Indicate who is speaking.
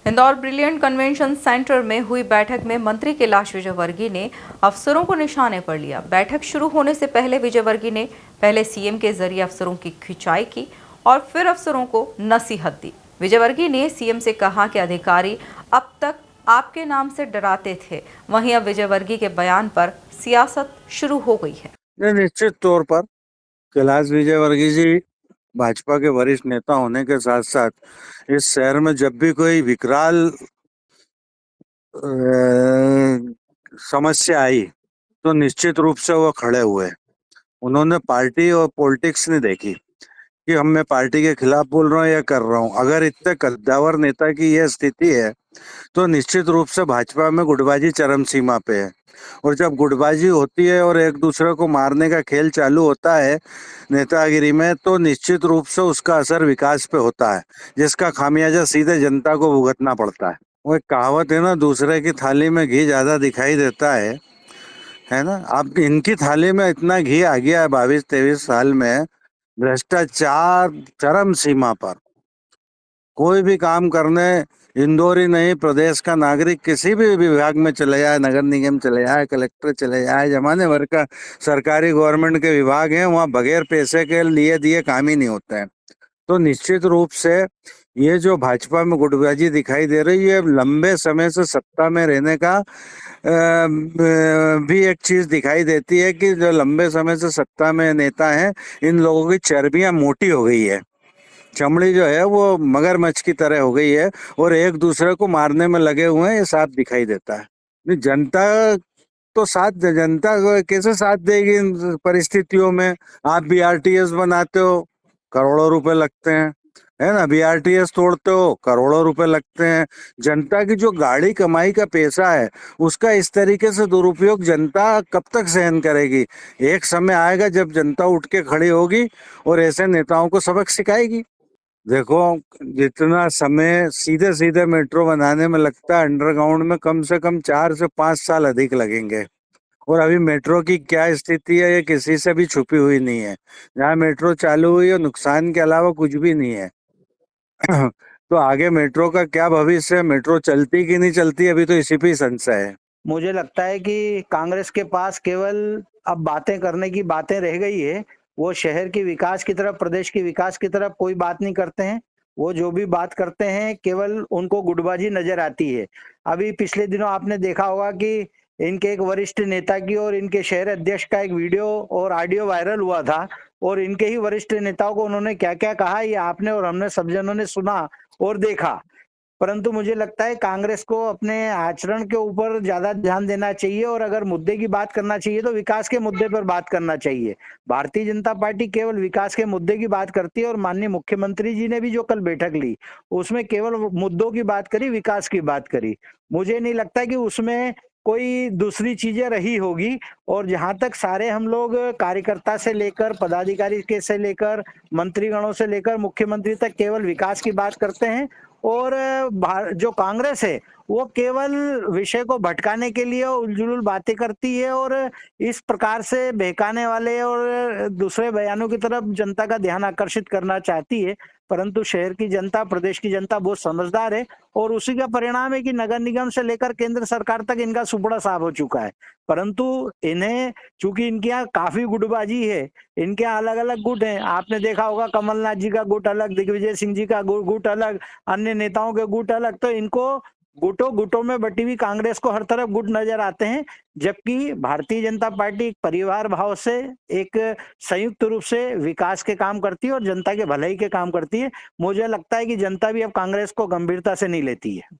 Speaker 1: Indore brilliant convention centre में हुई बैठक में मंत्री कैलाश विजयवर्गीय ने अफसरों को निशाने पर लिया। बैठक शुरू होने से पहले विजयवर्गीय ने पहले सीएम के जरिए अफसरों की खिंचाई की और फिर अफसरों को नसीहत दी। विजयवर्गीय ने सीएम से कहा कि अधिकारी अब तक आपके नाम से डराते थे, वहीं अब विजयवर्गीय के बयान पर सियासत शुरू हो गई है।
Speaker 2: निश्चित तौर पर कैलाश विजयवर्गीय जी भाजपा के वरिष्ठ नेता होने के साथ साथ इस शहर में जब भी कोई विकराल समस्या आई तो निश्चित रूप से वो खड़े हुए। उन्होंने पार्टी और पॉलिटिक्स नहीं देखी कि हम मैं पार्टी के खिलाफ बोल रहा हूँ या कर रहा हूँ। अगर इतने कद्दावर नेता की यह स्थिति है तो निश्चित रूप से भाजपा में गुटबाजी चरम सीमा पे है। और जब गुटबाजी होती है और एक दूसरे को मारने का खेल चालू होता है नेतागिरी में, तो निश्चित रूप से उसका असर विकास पे होता है, जिसका खामियाजा सीधे जनता को भुगतना पड़ता है। वो एक कहावत है ना, दूसरे की थाली में घी ज्यादा दिखाई देता है ना। अब इनकी थाली में इतना घी आ गया है 22-23 साल में, भ्रष्टाचार चरम सीमा पर। कोई भी काम करने इंदौर ही नहीं, प्रदेश का नागरिक किसी भी विभाग में चले जाए, नगर निगम चले जाए, कलेक्टर चले जाए, जमाने भर का सरकारी गवर्नमेंट के विभाग हैं, वहाँ बगैर पैसे के लिए दिए काम ही नहीं होते हैं। तो निश्चित रूप से ये जो भाजपा में गुटबाजी दिखाई दे रही है, लंबे समय से सत्ता में रहने का भी एक चीज दिखाई देती है कि जो लंबे समय से सत्ता में नेता हैं, इन लोगों की चर्बियां मोटी हो गई है, चमड़ी जो है वो मगरमच्छ की तरह हो गई है और एक दूसरे को मारने में लगे हुए हैं। ये साफ दिखाई देता है। नहीं, जनता तो जनता कैसे साथ देगी इन परिस्थितियों में। आप बीआरटीएस बनाते हो, करोड़ों रुपए लगते हैं, है ना। बीआरटीएस तोड़ते हो, करोड़ों रुपए लगते हैं। जनता की जो गाड़ी कमाई का पैसा है, उसका इस तरीके से दुरुपयोग जनता कब तक सहन करेगी। एक समय आएगा जब जनता उठ के खड़ी होगी और ऐसे नेताओं को सबक सिखाएगी। देखो, जितना समय सीधे सीधे मेट्रो बनाने में लगता है, अंडरग्राउंड में कम से कम 4 से 5 साल अधिक लगेंगे। और अभी मेट्रो की क्या स्थिति है, ये किसी से भी छुपी हुई नहीं है। जहाँ मेट्रो चालू हुई है, नुकसान के अलावा कुछ भी नहीं है। तो आगे मेट्रो का क्या भविष्य है, मेट्रो चलती कि नहीं चलती, अभी तो इसी पे ही संशय है।
Speaker 3: मुझे लगता है कि कांग्रेस के पास केवल अब बातें करने की बातें रह गई है। वो शहर के विकास की तरफ, प्रदेश के विकास की तरफ कोई बात नहीं करते हैं। वो जो भी बात करते हैं केवल उनको गुटबाजी नजर आती है। अभी पिछले दिनों आपने देखा होगा कि इनके एक वरिष्ठ नेता की और इनके शहर अध्यक्ष का एक वीडियो और ऑडियो वायरल हुआ था और इनके ही वरिष्ठ नेताओं को उन्होंने क्या क्या कहा, ये आपने और हमने सब जनों ने सुना और देखा। परंतु मुझे लगता है कांग्रेस को अपने आचरण के ऊपर ज्यादा ध्यान देना चाहिए और अगर मुद्दे की बात करना चाहिए तो विकास के मुद्दे पर बात करना चाहिए। भारतीय जनता पार्टी केवल विकास के मुद्दे की बात करती है और माननीय मुख्यमंत्री जी ने भी जो कल बैठक ली उसमें केवल मुद्दों की बात करी, विकास की बात करी। मुझे नहीं लगता कि उसमें कोई दूसरी चीजें रही होगी। और जहां तक सारे हम लोग कार्यकर्ता से लेकर पदाधिकारी के से लेकर मंत्रीगणों से लेकर मुख्यमंत्री तक केवल विकास की बात करते हैं और जो कांग्रेस है वो केवल विषय को भटकाने के लिए उलझुल बातें करती है और इस प्रकार से बहकाने वाले और दूसरे बयानों की तरफ जनता का ध्यान आकर्षित करना चाहती है। परंतु शहर की जनता, प्रदेश की जनता बहुत समझदार है और उसी का परिणाम है कि नगर निगम से लेकर केंद्र सरकार तक इनका सुपड़ा साफ हो चुका है। परंतु इन्हें, चूंकि इनके यहाँ काफी गुटबाजी है, इनके यहाँ अलग अलग गुट हैं। आपने देखा होगा कमलनाथ जी का गुट अलग, दिग्विजय सिंह जी का गुट अलग, अन्य नेताओं के गुट अलग। तो इनको गुटों गुटों में बटी हुई कांग्रेस को हर तरफ गुट नजर आते हैं, जबकि भारतीय जनता पार्टी एक परिवार भाव से, एक संयुक्त रूप से विकास के काम करती है और जनता के भलाई के काम करती है। मुझे लगता है कि जनता भी अब कांग्रेस को गंभीरता से नहीं लेती है।